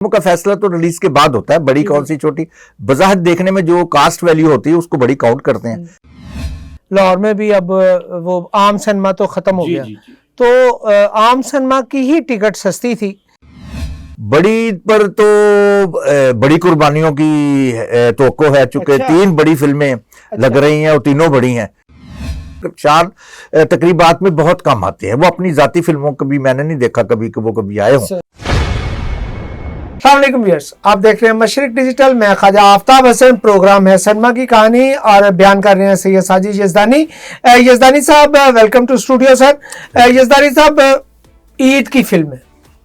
का फैसला तो रिलीज के बाद होता है, बड़ी कौन सी छोटी। बज़ाहिर देखने में जो कास्ट वैल्यू होती है उसको बड़ी काउंट करते हैं। लाहौर में भी अब वो आम सिनेमा तो खत्म हो गया, तो आम सिनेमा की ही टिकट सस्ती थी। बड़ी पर तो बड़ी कुर्बानियों की तवक्को है, चूंकि अच्छा। 3 बड़ी फिल्में लग रही हैं और तीनों बड़ी हैं। 4 तकरीबात में बहुत कम आते हैं। वो अपनी जाती फिल्मों को भी मैंने नहीं देखा कभी कि वो कभी आए हों। अस्सलाम व्यूअर्स, आप देख रहे हैं मशरिक डिजिटल। मैं ख्वाजा आफ्ताब हसन। प्रोग्राम है सिनेमा की कहानी और बयान कर रहे हैं सैयद साजिद यज़दानी। यज़दानी साहब welcome to studio. Sir Yazdani साहब, ईद की फिल्म है,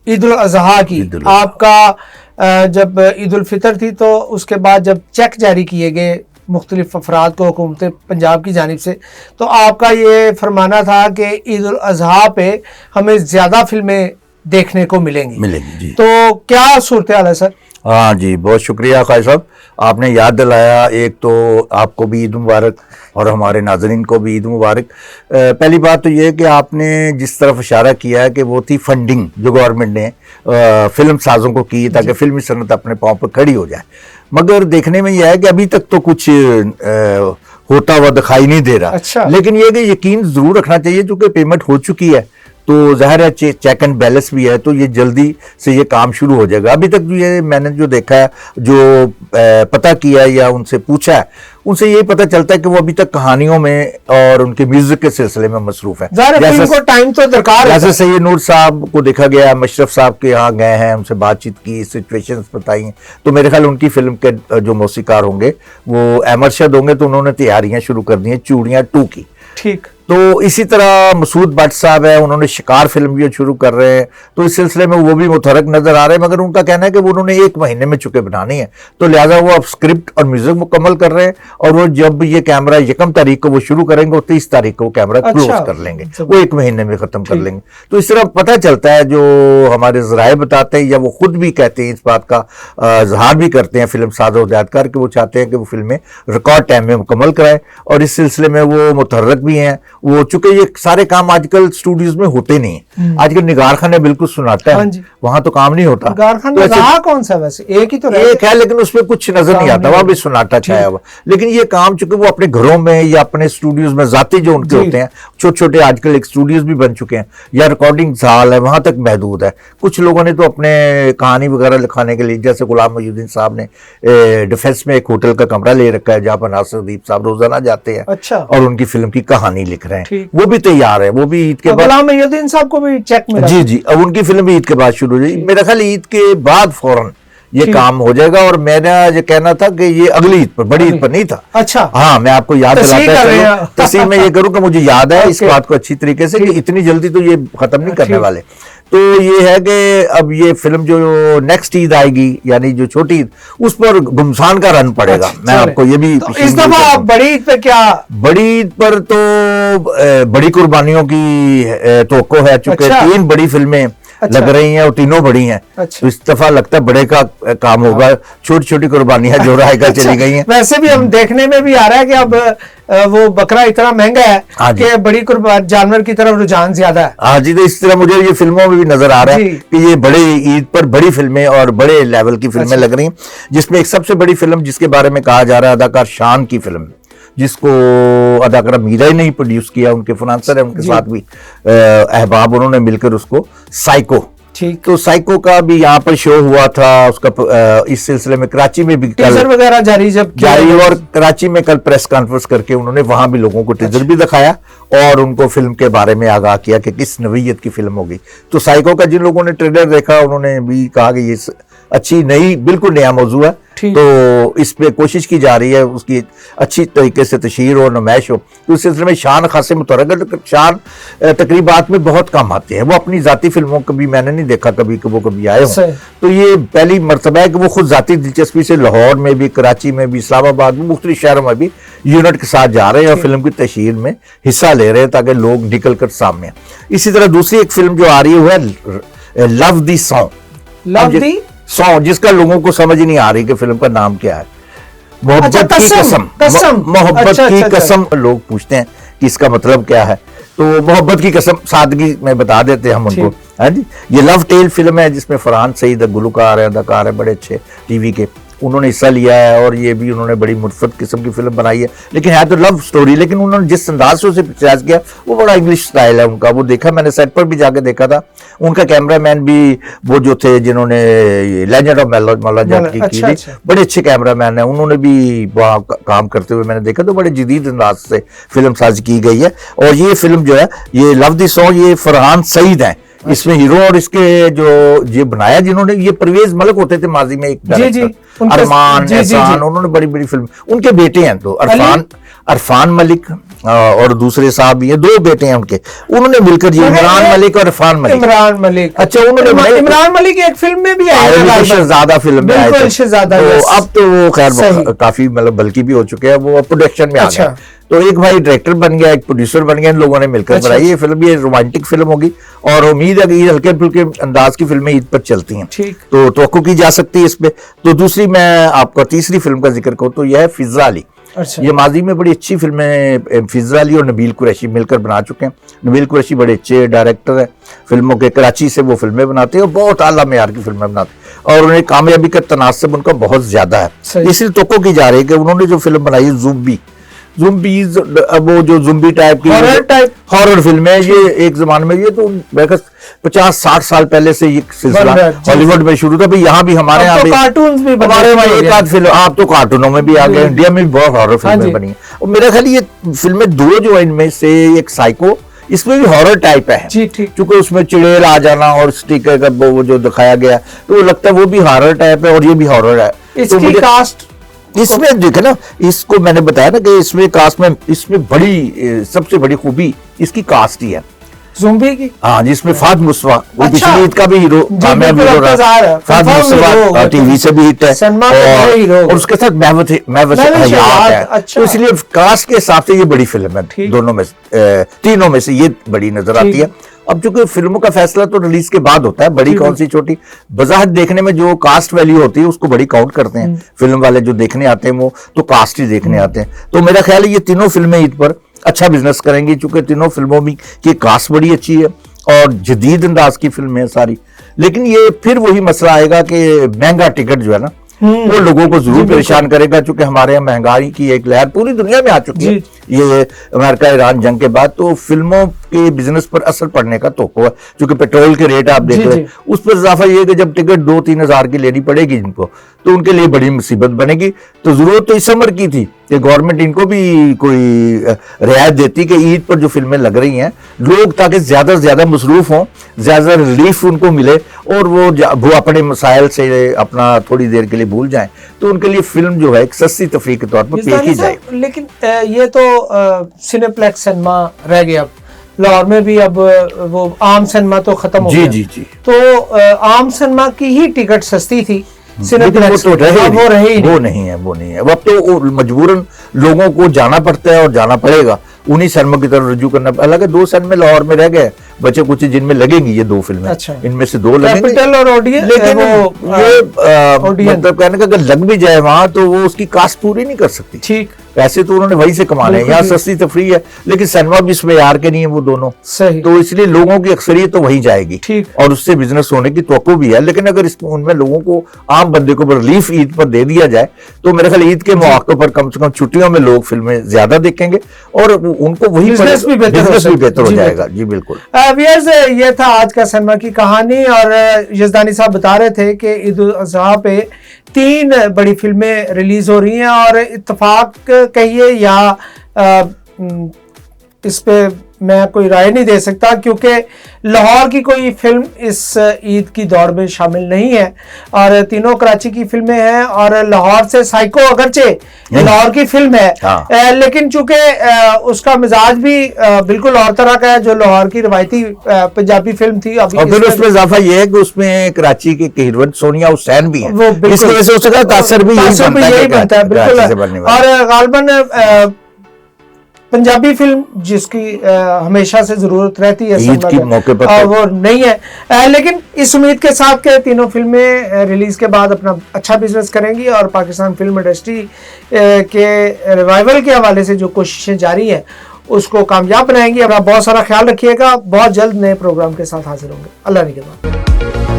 ईद उल अज़हा की। आपका जब ईद उल फितर थी तो उसके बाद जब चेक जारी किए गए मुख्तलिफ अफराद को हुकूमत पंजाब की जानिब से, तो आपका ये फरमाना था कि ईद उल अज़हा पे हमें ज़्यादा फिल्में देखने को मिलेंगी जी। तो क्या सूरत हाल है सर? हाँ जी, बहुत शुक्रिया खाई साहब, आपने याद दिलाया। एक तो आपको भी ईद मुबारक और हमारे नाज़रीन को भी ईद मुबारक। पहली बात तो ये है कि आपने जिस तरफ इशारा किया है कि वो थी फंडिंग जो गवर्नमेंट ने फिल्म साजों को की ताकि फिल्मी सनत अपने पाँव पर खड़ी हो जाए, मगर देखने में यह है कि अभी तक तो कुछ होता हुआ दिखाई नहीं दे रहा। अच्छा। लेकिन ये कि यकीन जरूर रखना चाहिए, चूंकि पेमेंट हो चुकी है तो जाहिर है चेक एंड बैलेंस भी है, तो ये जल्दी से ये काम शुरू हो जाएगा। अभी तक जो ये मैंने जो देखा है, जो पता किया है या उनसे पूछा है, उनसे यही पता चलता है कि वो अभी तक कहानियों में और उनके म्यूजिक के सिलसिले में मसरूफ है। जैसे टाइम तो दरकार है। जैसे सैयद नूर साहब को देखा गया, मशरफ साहब के यहाँ गए हैं, उनसे बातचीत की, सिचुएशंस बताई हैं, तो मेरे ख्याल उनकी फिल्म के जो मौसीकार होंगे वो अमरशद होंगे, तो उन्होंने तैयारियां शुरू कर दी हैं चूड़ियां 2 की। ठीक। तो इसी तरह मसूद भट्ट साहब है, उन्होंने शिकार फिल्म भी शुरू कर रहे हैं, तो इस सिलसिले में वो भी मुतहरक नजर आ रहे हैं। मगर उनका कहना है कि वो उन्होंने 1 महीने में चुके बनानी है, तो लिहाजा वो अब स्क्रिप्ट और म्यूजिक मुकम्मल कर रहे हैं, और वो जब ये कैमरा 1 तारीख को वो शुरू करेंगे, वो 30 तारीख को कैमरा क्लोज कर लेंगे, वो 1 महीने में खत्म कर लेंगे। तो इस तरह पता चलता है, जो हमारे ज़राए बताते हैं या वो खुद भी कहते हैं, इस बात का इजहार भी करते हैं फिल्म साज़ और हिदायतकार, कि वो चाहते हैं कि वो फिल्में रिकॉर्ड टाइम में मुकम्मल कराएं, और इस सिलसिले में वो मुतहर्रक भी हैं। वो चूंकि ये सारे काम आजकल स्टूडियोज में होते नहीं है, आजकल निगार खाने बिल्कुल सुनाता है, वहां तो काम नहीं होता। तो कौन सा वैसे एक ही तो एक है, लेकिन उसमें कुछ नजर नहीं आता, वहां भी सुनाटा छाया हुआ। लेकिन ये काम चूंकि वो अपने घरों में या अपने स्टूडियोज में जाती जो उनके होते हैं, छोटे छोटे आजकल एक स्टूडियोज भी बन चुके हैं, या रिकॉर्डिंग हाल है, वहां तक महदूद है। कुछ लोगों ने तो अपने कहानी वगैरह लिखाने के लिए, जैसे गुलाम मोहिउद्दीन साहब ने डिफेंस में एक होटल का कमरा ले रखा है, जहां पर नासिरुद्दीन साहब रोजाना जाते हैं। अच्छा। और उनकी फिल्म की कहानी लिख रहे हैं, वो भी तैयार है। वो भी ईद के बाद गुलाम मोहिउद्दीन साहब को भी चेक मिला। जी, अब उनकी फिल्म भी ईद के बाद शुरू हो जाएगी। मेरा ख्याल ईद के बाद फौरन ये काम हो जाएगा, और मेरा ये कहना था कि ये अगली ईद पर, बड़ी ईद पर नहीं था। अच्छा। हाँ, मैं आपको याद दिलाता तस्वीर में ये करूँ कि मुझे याद है इस बात को अच्छी तरीके से, कि इतनी जल्दी तो ये खत्म नहीं करने वाले। तो ये है कि अब ये फिल्म जो नेक्स्ट ईद आएगी, यानी जो छोटी ईद, उस पर घुमसान का रन पड़ेगा। मैं आपको ये भी तो इस दफा बड़ी ईद पे क्या? बड़ी ईद पर तो बड़ी कुर्बानियों की तवक्को है, चूंकि 3 बड़ी फिल्में लग रही हैं और तीनों बड़ी हैं। तो इस दफा लगता है बड़े का काम होगा, छोटी छोटी कुर्बानियां जो रायगा चली गई हैं। वैसे भी हम देखने में भी आ रहा है कि अब वो बकरा इतना महंगा है कि बड़ी कुर्बान जानवर की तरफ रुझान ज्यादा है। हाँ जी, तो इस तरह मुझे ये फिल्मों में भी नजर आ रहा है कि ये बड़े ईद पर बड़ी फिल्में और बड़े लेवल की फिल्में लग रही हैं, जिसमें एक सबसे बड़ी फिल्म जिसके बारे में कहा जा रहा है, अदाकार शान की फिल्म, जिसको अदाकारा मीरा ही नहीं प्रोड्यूस किया, उनके फाइनेंसर है, उनके साथ भी अहबाब, उन्होंने मिलकर उसको साइको। ठीक। तो साइको का भी यहाँ पर शो हुआ था, उसका इस सिलसिले में कराची में भी टीजर वगैरह जारी और कराची में कल प्रेस कॉन्फ्रेंस करके उन्होंने वहां भी लोगों को टीजर भी दिखाया और उनको फिल्म के बारे में आगाह किया कि किस नवीयत की फिल्म होगी। तो साइको का जिन लोगों ने ट्रेलर देखा, उन्होंने भी कहा कि ये अच्छी नई, बिल्कुल नया मौजू है, तो इस पे कोशिश की जा रही है उसकी अच्छी तरीके से तशहीर और नुमाइश हो। तो इस सिलसिले में शान खासे मुतरक, शान तकरीबात में बहुत कम आते हैं। वो अपनी जाती फिल्मों को भी मैंने नहीं देखा कभी कि वो कभी आए हों, तो ये पहली मरतबा है कि वो खुद जाती दिलचस्पी से लाहौर में भी, कराची में भी, इस्लामाबाद में, मुख्तलिफ शहरों में भी यूनिट के साथ जा रहे हैं और फिल्म की तशहीर में हिस्सा ले रहे हैं, ताकि लोग निकल कर सामने। इसी तरह दूसरी एक फिल्म जो आ रही है लव दी सॉन्ग, जिसका लोगों को समझ ही नहीं आ रही कि फिल्म का नाम क्या है। मोहब्बत की कसम, मोहब्बत की कसम लोग पूछते हैं कि इसका मतलब क्या है। तो मोहब्बत की कसम, सादगी में बता देते हैं हम उनको। हाँ जी, ये लव टेल फिल्म है जिसमें फरहान सईद गुलकार है, अदाकार है, बड़े अच्छे टीवी के, उन्होंने हिस्सा लिया है और ये भी उन्होंने बड़ी मुर्फत किस्म की फिल्म बनाई है, लेकिन है तो लव स्टोरी, लेकिन उन्होंने जिस अंदाज से उसे पिक्चराइज किया वो बड़ा इंग्लिश स्टाइल है उनका। वो देखा मैंने, सेट पर भी जाके देखा था। उनका कैमरामैन भी वो जो थे जिन्होंने लेजेंड ऑफ मौला जट की अच्छा, थी, अच्छा। बड़े अच्छे कैमरामैन है, उन्होंने भी वहाँ काम करते हुए मैंने देखा, तो बड़े जदीद अंदाज से फिल्म साजी की गई है। और ये फिल्म जो है, ये लव दी सॉन्ग, ये फरहान सईद है इसमें हीरो, और इसके जो ये बनाया जिन्होंने, ये परवेज मलिक होते थे माजी में एक डायरेक्टर, अरमान एहसान, उन्होंने बड़ी बड़ी फिल्म, उनके बेटे हैं तो अरफान मलिक और दूसरे साहब भी हैं, 2 बेटे हैं उनके, उन्होंने मिलकर ये इमरान मलिक और इरफान मलिक। अच्छा, उन्होंने इमरान मलिक एक फिल्म में भी आए थे, शहजादा फिल्म में आए थे, तो अब तो वो खैर काफी मतलब बल्कि भी हो चुके हैं, वो प्रोडक्शन में आ गए। तो एक भाई डायरेक्टर बन गया, एक प्रोड्यूसर बन गया, इन लोगों ने मिलकर बनाई ये फिल्म। ये रोमांटिक फिल्म होगी और उम्मीद है कि ये हल्के फुल्के अंदाज की फिल्में ईद पर चलती हैं, तो तवक्को की जा सकती है इस पे। तो दूसरी मैं आपको तीसरी फिल्म का जिक्र करूँ तो यह है फिजा अली। ये माजी में बड़ी अच्छी फिल्में फिजा अली और नबील कुरैशी मिलकर बना चुके हैं। नबील कुरैशी बड़े अच्छे डायरेक्टर हैं फिल्मों के, कराची से वो फिल्में बनाते हैं और बहुत आला मेयार की फिल्में बनाते हैं, और उन्हें कामयाबी का तनासब उनका बहुत ज्यादा है। इसलिए तवक्को की जा रही है कि उन्होंने जो फिल्म बनाई है ज़ुम्बीज़, वो जो ज़ुम्बी टाइप की हॉरर फिल्म है, ये एक जमाने में, ये तो 50-60 साल पहले से ये सिलसिला हॉलीवुड में शुरू था। भाई यहाँ भी हमारे यहाँ भी कार्टून्स भी हमारे वहाँ एक आध फिल्म, आप तो कार्टूनों में भी आ गए, इंडिया में भी बहुत हॉरर फिल्में बनी है। और मेरा ख्याल ये फिल्में 2 जो है, इनमें से एक साइको, इसमें भी हॉरर टाइप है क्योंकि उसमें चिड़ेल आ जाना और स्टिकर का वो जो दिखाया गया, तो लगता है वो भी हॉरर टाइप है और ये भी हॉरर है। इसकी कास्ट इसमें देखे ना, इसको मैंने बताया ना कि इसमें कास्ट में, इसमें बड़ी सबसे बड़ी खूबी इसकी कास्ट ही है ज़ुम्बी की। हाँ, जिसमें फाद मुस्तफा, वो पिछली ईद का भी हीरो, कामयाब हीरो रहा, फाद मुस्तफा टीवी से भी हिट है, और उसके साथ महवत हयात है। तो इसलिए कास्ट के हिसाब से ये बड़ी फिल्म है, दोनों में तीनों में से ये बड़ी नजर आती है। अब चूंकि फिल्मों का फैसला तो रिलीज के बाद होता है, बड़ी कौन सी छोटी, बजाहत देखने में जो कास्ट वैल्यू होती है उसको बड़ी काउंट करते हैं फिल्म वाले, जो देखने आते हैं वो तो कास्ट ही देखने आते हैं। तो मेरा ख्याल है ये तीनों फिल्में ईद पर अच्छा बिजनेस करेंगी, चूंकि तीनों फिल्मों में की कास्ट बड़ी अच्छी है और जदीद अंदाज की फिल्में हैं सारी। लेकिन ये फिर वही मसला आएगा कि महंगा टिकट जो है ना, वो लोगों को जरूर परेशान करेगा, क्योंकि हमारे यहाँ महंगाई की एक लहर पूरी दुनिया में आ चुकी है ये अमेरिका ईरान जंग के बाद, तो फिल्मों के बिजनेस पर असर पड़ने का तो है। क्योंकि पेट्रोल के रेट आप देख रहे हैं, उस पर इजाफा ये है कि जब टिकट 2-3 हजार की लेनी पड़ेगी इनको, तो उनके लिए बड़ी मुसीबत बनेगी। तो जरूरत तो इस अमर की थी कि गवर्नमेंट इनको भी कोई रियायत देती कि ईद पर जो फिल्में लग रही हैं, लोग ताकि ज्यादा से ज्यादा मसरूफ हों, ज्यादा रिलीफ उनको मिले और वो अपने मसाइल से अपना थोड़ी देर के लिए भूल जाएं, तो उनके लिए फिल्म जो है एक सस्ती तफरीह के तौर पर पेश की जाए। लेकिन ये तो सिनेप्लेक्स सिनेमा रह गया, अब लाहौर में भी अब वो आम सिनेमा तो खत्म हो गया। जी। तो आम सिनेमा की ही टिकट सस्ती थी, सिनेप्लेक्स वो नहीं है। अब तो मजबूरन लोगों को जाना पड़ता है और जाना पड़ेगा, उन्हीं सिनेमा की तरफ रुजू करना। हालांकि 2 सिनेमा लाहौर में रह गए बचे कुछ, जिनमें लगेंगी ये 2 फिल्में। इनमें से 2 लगेंगी, कैपिटल और ओडियन। लेकिन ये मतलब कहने का अगर लग भी जाए वहां, तो वो उसकी कास्ट पूरी नहीं कर सकती। ठीक, पैसे तो उन्होंने वहीं से कमाने हैं, यहाँ सस्ती तफरीह है, लेकिन सिनेमा भी इसमें यार के नहीं है वो दोनों सही। तो इसलिए लोगों की अक्सरियत तो वहीं जाएगी और उससे बिजनेस होने की तवक्को भी है। लेकिन अगर उनमें लोगों को, आम बंदे को रिलीफ ईद पर दे दिया जाए, तो मेरे ख्याल ईद के मौके पर कम से कम छुट्टियों में लोग फिल्में ज्यादा देखेंगे और उनको वही बिजनेस भी बेहतर हो जाएगा। जी बिल्कुल। ये था आज का सिनेमा की कहानी, और यजदानी साहब बता रहे थे कि ईद उल अज़हा पे 3 बड़ी फिल्में रिलीज हो रही हैं, और इत्तेफाक कहिए या इस पे मैं कोई राय नहीं दे सकता, क्योंकि लाहौर की कोई फिल्म इस ईद की दौड़ में शामिल नहीं है, और तीनों कराची की फिल्में हैं, और लाहौर से साइको अगरचे लाहौर की फिल्म है, लेकिन चूंकि उसका मिजाज भी बिल्कुल और तरह का है, जो लाहौर की रवायती पंजाबी फिल्म थी। अभी और फिर उसमें इजाफा ये है कि उसमें कराची के हीरोइन सोनिया हुसैन भी है, इसकी वजह से उसका तासर भी यही बनता है बिल्कुल। और गालबन पंजाबी फिल्म जिसकी हमेशा से जरूरत रहती है ईद के मौके पर, वो नहीं है, लेकिन इस उम्मीद के साथ के तीनों फिल्में रिलीज के बाद अपना अच्छा बिजनेस करेंगी, और पाकिस्तान फिल्म इंडस्ट्री के रिवाइवल के हवाले से जो कोशिशें जारी हैं उसको कामयाब बनाएंगे। अपना बहुत सारा ख्याल रखिएगा, बहुत जल्द नए प्रोग्राम के साथ हाजिर होंगे। अल्लाह निगहबान।